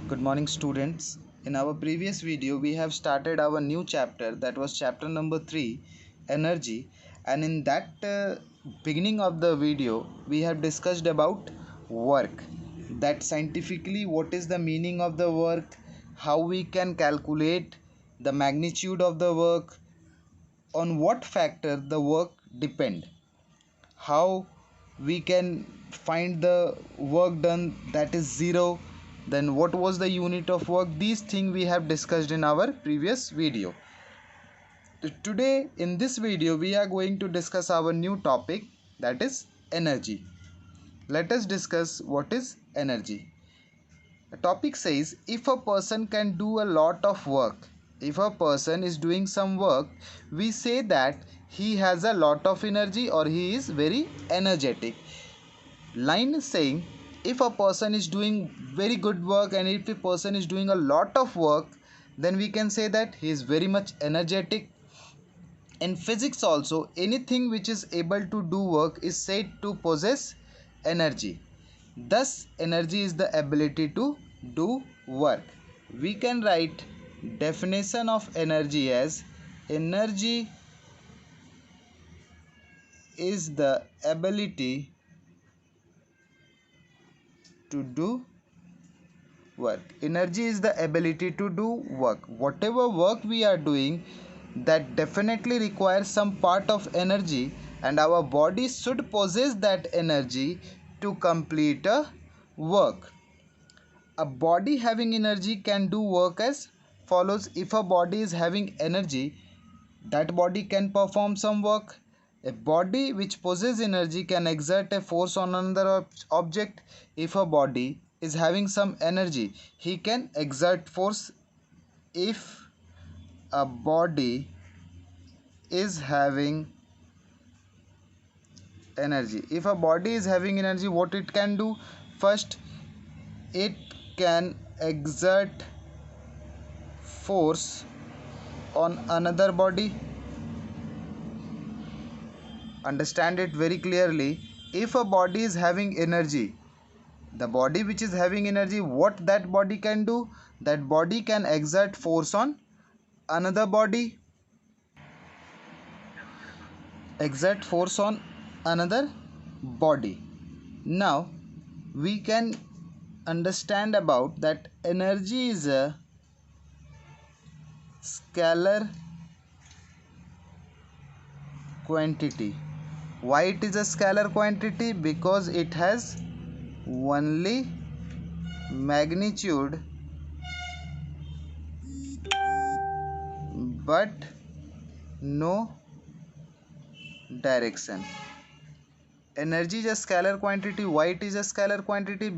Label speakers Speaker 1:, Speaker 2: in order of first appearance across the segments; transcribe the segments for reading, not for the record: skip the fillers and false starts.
Speaker 1: Good morning, students. In our previous video, we have started our new chapter, that was chapter number 3, energy. And in that beginning of the video, we have discussed about work. That scientifically, what is the meaning of the work, how we can calculate the magnitude of the work, on what factor the work depend, how we can find the work done, that is zero, then what was the unit of work. These things we have discussed in our previous video. Today in this video we are going to discuss our new topic, that is energy. Let us discuss what is energy. The topic says, if a person can do a lot of work, if a person is doing some work, we say that he has a lot of energy or he is very energetic. Line is saying, if a person is doing very good work and if a person is doing a lot of work, then we can say that he is very much energetic. In physics also, anything which is able to do work is said to possess energy. Thus, energy is the ability to do work. We can write definition of energy as, energy is the ability to do work. Energy is the ability to do work. Whatever work we are doing, that definitely requires some part of energy, and our body should possess that energy to complete a work. A body having energy can do work as follows. If a body is having energy, that body can perform some work. A body which possesses energy can exert a force on another object. If a body is having some energy, he can exert force. If a body is having energy, if a body is having energy, what it can do? First, it can exert force on another body. Understand it very clearly. If a body is having energy, the body which is having energy, what that body can do? That body can exert force on another body. Exert force on another body. Now we can understand about that energy is a scalar quantity. Why it is a scalar quantity? Because it has only magnitude but no direction. Energy is a scalar quantity. Why it is a scalar quantity?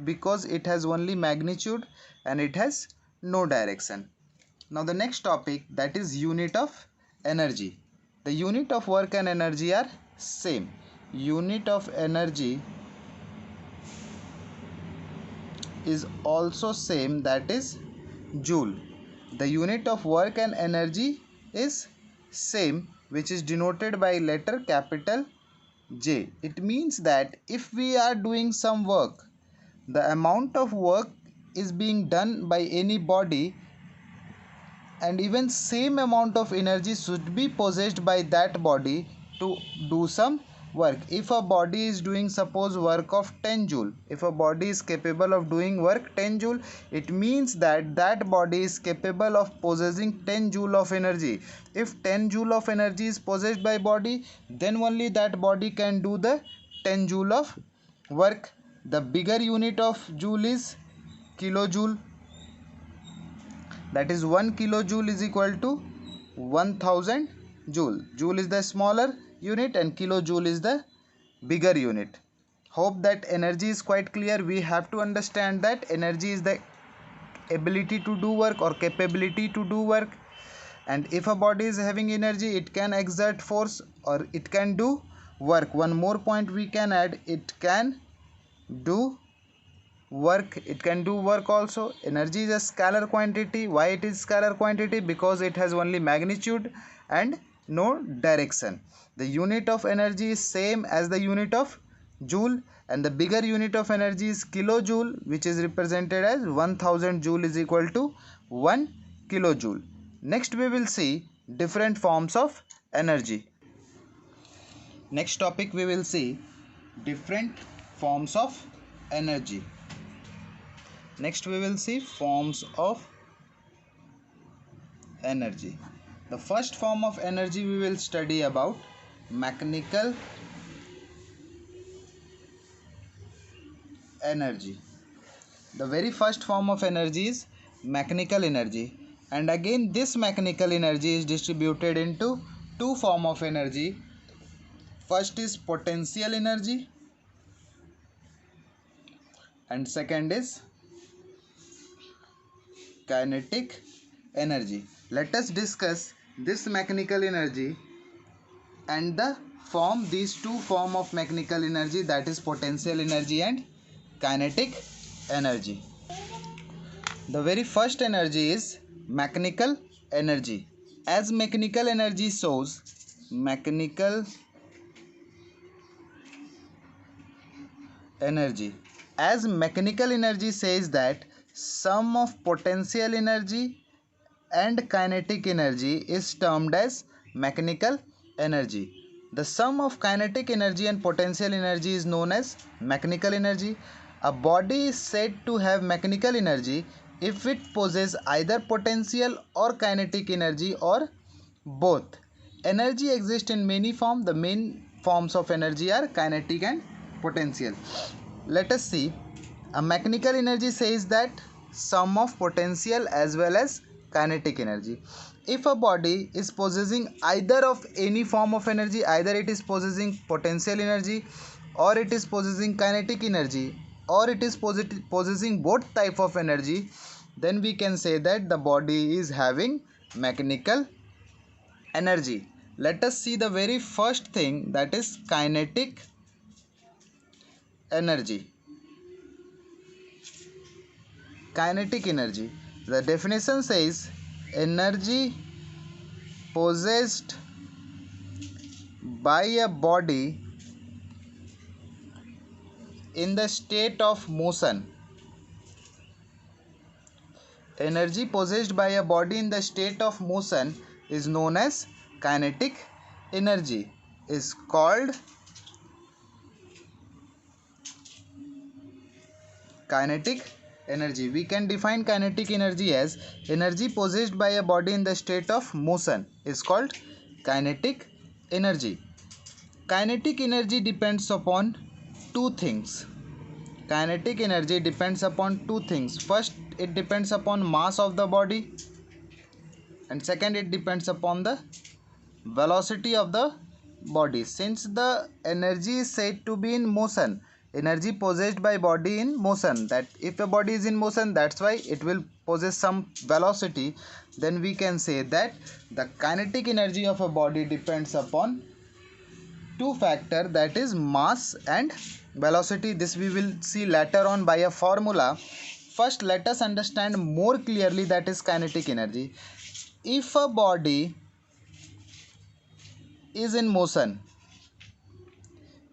Speaker 1: Because it has only magnitude and it has no direction. Now the next topic, that is unit of energy. The unit of work and energy are same. Unit of energy is also same, that is joule. The unit of work and energy is same, which is denoted by letter capital J. It means that if we are doing some work, the amount of work is being done by any body, and even same amount of energy should be possessed by that body to do some work. If a body is doing, suppose, work of 10 joule, if a body is capable of doing work 10 joule, it means that that body is capable of possessing 10 joule of energy. If 10 joule of energy is possessed by body, then only that body can do the 10 joule of work. The bigger unit of joule is kilojoule, that is 1 kilojoule is equal to 1000 joule. Joule is the smaller unit and kilojoule is the bigger unit. Hope that energy is quite clear. We have to understand that energy is the ability to do work or capability to do work, and if a body is having energy, it can exert force or it can do work. One more point we can add, it can do work, it can do work also. Energy is a scalar quantity. Why it is scalar quantity? Because it has only magnitude and no direction. The unit of energy is same as the unit of joule. and the bigger unit of energy is kilojoule, which is represented as 1000 joule is equal to 1 kilojoule. Next we will see different forms of energy. Next topic we will see different forms of energy. Next we will see forms of energy. The first form of energy we will study about mechanical energy. The very first form of energy is mechanical energy, and again this mechanical energy is distributed into two form of energy. First is potential energy and second is kinetic energy. Let us discuss this mechanical energy and the form these two form of mechanical energy, that is potential energy and kinetic energy. The very first energy is mechanical energy. As mechanical energy shows, mechanical energy. As mechanical energy says that sum of potential energy and kinetic energy is termed as mechanical energy. The sum of kinetic energy and potential energy is known as mechanical energy. A body is said to have mechanical energy if it possesses either potential or kinetic energy or both. Energy exists in many forms. The main forms of energy are kinetic and potential. Let us see. A mechanical energy says that sum of potential as well as kinetic energy. If a body is possessing either of any form of energy, either it is possessing potential energy or it is possessing kinetic energy or it is possessing both type of energy, then we can say that the body is having mechanical energy. Let us see the very first thing, that is kinetic energy. Kinetic energy. The definition says energy possessed by a body in the state of motion. Energy possessed by a body in the state of motion is known as kinetic energy. Is called kinetic energy. We can define kinetic energy as energy possessed by a body in the state of motion is called kinetic energy. Kinetic energy depends upon two things. Kinetic energy depends upon two things. First, it depends upon mass of the body, and second, it depends upon the velocity of the body. Since the energy is said to be in motion, energy possessed by body in motion, that if a body is in motion, that's why it will possess some velocity, then we can say that the kinetic energy of a body depends upon two factor, that is mass and velocity. This we will see later on by a formula. First let us understand more clearly, that is kinetic energy. If a body is in motion,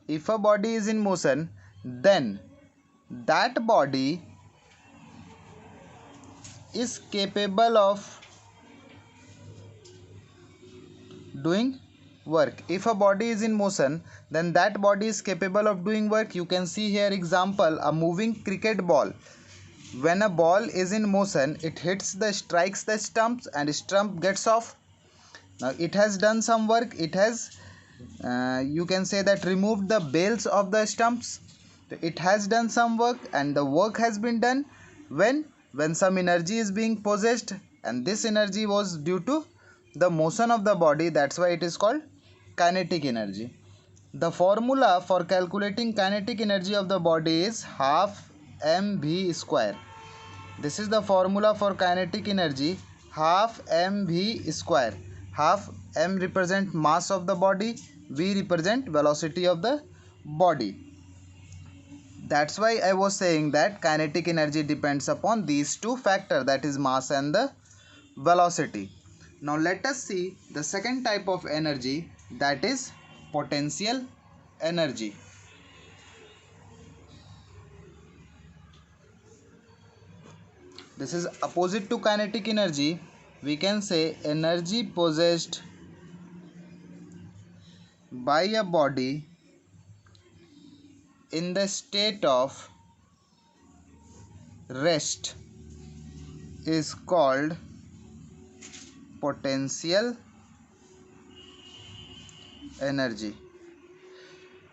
Speaker 1: if a body is in motion, then that body is capable of doing work. If a body is in motion, then that body is capable of doing work. You can see here example, a moving cricket ball. When a ball is in motion, it strikes the stumps and stump gets off. Now it has done some work. It has you can say that removed the bales of the stumps. It has done some work, and the work has been done when some energy is being possessed, and this energy was due to the motion of the body. That's why it is called kinetic energy. The formula for calculating kinetic energy of the body is half mv square. This is the formula for kinetic energy, half mv square. Half m represent mass of the body, v represent velocity of the body. That's why I was saying that kinetic energy depends upon these two factors, that is mass and the velocity. Now let us see the second type of energy, that is potential energy. this is opposite to kinetic energy. We can say energy possessed by a body in the state of rest is called potential energy.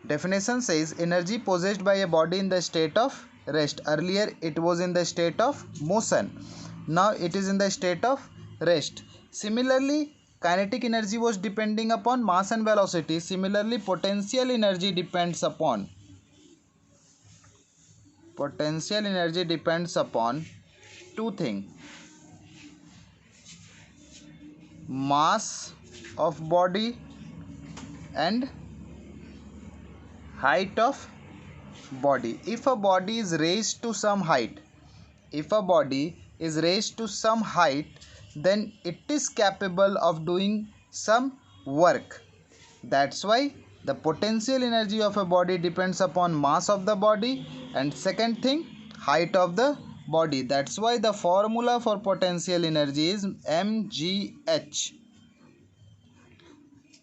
Speaker 1: Definition says energy possessed by a body in the state of rest. Earlier it was in the state of motion. Now it is in the state of rest. Similarly, kinetic energy was depending upon mass and velocity. Similarly, potential energy depends upon two things: mass of body and height of body. If a body is raised to some height, then it is capable of doing some work. That's why the potential energy of a body depends upon mass of the body, and second thing, height of the body. That's why the formula for potential energy is mgh,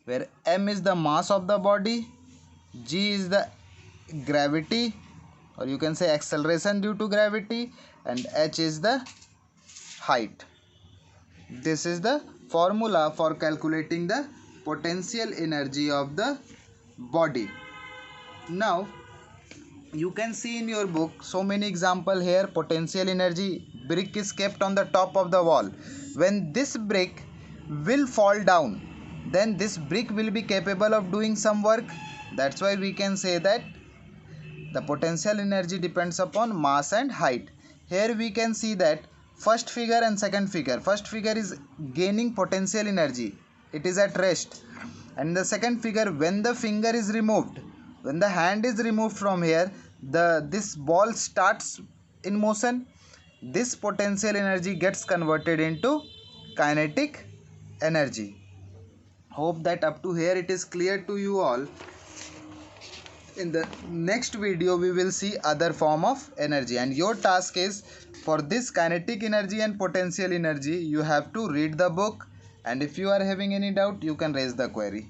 Speaker 1: where m is the mass of the body, g is the gravity, or you can say acceleration due to gravity, and h is the height. This is the formula for calculating the potential energy of the body. Now you can see in your book so many example here. Potential energy: brick is kept on the top of the wall. When this brick will fall down, then this brick will be capable of doing some work. That's why we can say that the potential energy depends upon mass and height. Here we can see that first figure and second figure. First figure is gaining potential energy, it is at rest. And the second figure, when the finger is removed, when the hand is removed from here, this ball starts in motion. This potential energy gets converted into kinetic energy. Hope that up to here it is clear to you all. In the next video we will see other form of energy, and your task is, for this kinetic energy and potential energy, you have to read the book, and if you are having any doubt you can raise the query.